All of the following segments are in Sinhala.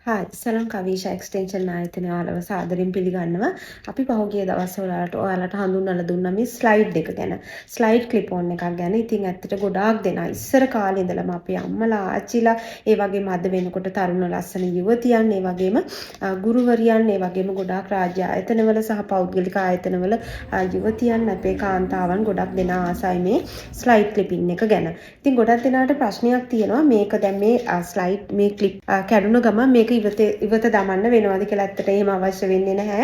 හායි සලම් කවීෂා එක්ස්ටෙන්ෂන් ආයතනය ඔයාලව සාදරයෙන් පිළිගන්නවා. අපි පහුගිය දවස්වල ඔයාලට හඳුන්වලා දුන්නා මේ ස්ලයිඩ් එක ගැන. ස්ලයිඩ් ක්ලිප් ඔන් එකක් ගැන. ඉතින් ඇත්තට ගොඩාක් දෙනා ඉස්සර කාලේ ඉඳලම අපේ අම්මලා ආච්චිලා ඒ වගේම අද වෙනකොට තරුණ ලස්සන යුවතියන් ඒ වගේම ගුරුවරියන් ඒ වගේම ගොඩාක් රාජ්‍ය ආයතනවල සහ පෞද්ගලික ආයතනවල යුවතියන් අපේ කාන්තාවන් ගොඩක් දෙනා ආසයි මේ ස්ලයිඩ් ක්ලිපින් එක ගැන. ඉතින් ගොඩක් දෙනාට ප්‍රශ්නයක් තියෙනවා මේක දැන් මේ ස්ලයිඩ් මේ ක්ලිප් කැඩුන ගමන් මේක ඉවත දමන්න වෙනවද කියලා. ඇත්තට එහෙම අවශ්‍ය වෙන්නේ නැහැ.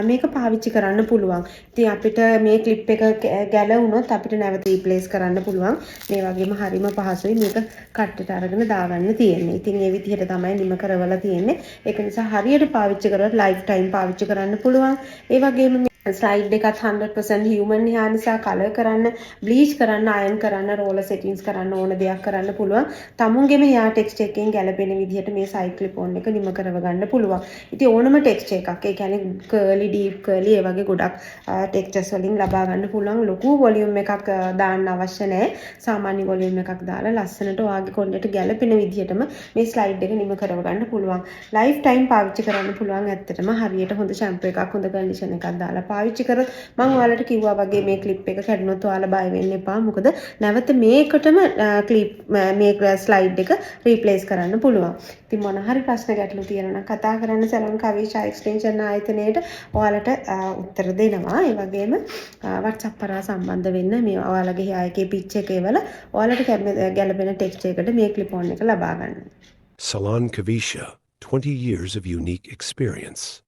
මේක පාවිච්චි කරන්න පුළුවන්. ඉතින් අපිට මේ ක්ලිප් එක ගැලවුණොත් අපිට නැවත රීප්ලේස් කරන්න පුළුවන්. මේ වගේම හරිම පහසුයි මේක කට්ටට අරගෙන දාගන්න තියෙන්නේ. ඉතින් ඒ විදිහට තමයි නිම කරවලා තියෙන්නේ. ඒක නිසා හරියට පාවිච්චි කරලා ලයිෆ් ටයිම් පාවිච්චි කරන්න පුළුවන්. ඒ වගේම ස්ලයිඩ් එකත් 100% හියුමන් හේර් නිසා කලර් කරන්න, බ්ලීච් කරන්න, අයන් කරන්න, රෝලර් සෙටින්ග්ස් කරන්න ඕන දෙයක් කරන්න පුළුවන්. තමුන්ගේම හේර් ටෙක්ස්චර් එකෙන් ගැලපෙන විදිහට මේ සයිඩ් ක්ලිප් ඔන් එක නිම කරව ගන්න පුළුවන්. ඉතින් ඕනම ටෙක්ස්චර් එකක්, ඒ කියන්නේ කර්ලි, ඩීප් කර්ලි, ඒ වගේ ගොඩක් ටෙක්ස්චර්ස් වලින් ලබා ගන්න පුළුවන්. ලොකු වොලියුම් එකක් දාන්න අවශ්‍ය නැහැ. සාමාන්‍ය වොලියුම් එකක් දාලා ලස්සනට ඔයාගේ කොණ්ඩේට ගැලපෙන විදිහටම මේ ස්ලයිඩ් එක නිම කරව ගන්න පුළුවන්. ලයිෆ් ටයිම් පාවිච්චි කරන්න පුළුවන්. ඇත්තටම හරියට හොඳ ෂැම්පූ එකක්, හොඳ කන්ඩිෂන් එකක් දාලා පාවිච්චි කරොත් මම ඔයාලට කිව්වා වගේ මේ ක්ලිප් එක කැඩුනොත් ඔයාලා බය වෙන්න එපා. මොකද නැවත මේකටම ක්ලිප් මේ ස්ලයිඩ් එක රීප්ලේස් කරන්න පුළුවන්. ඉතින් මොන හරි ප්‍රශ්න ගැටලු තියෙනවා නම් කතා කරන්න සලන් කවීෂා එක්ස්ටෙන්ෂන් ආයතනයේට ඔයාලට උත්තර දෙනවා. ඒ වගේම WhatsApp කරා සම්බන්ධ වෙන්න මේ ඔයාලගේ හායකේ පිච් එකේ වල ඔයාලට ගැලපෙන ටෙක්ස්ට් එකකට මේ ක්ලිප් ඔන් එක ලබා ගන්න. Salon Kavisha, 20 years of unique experience.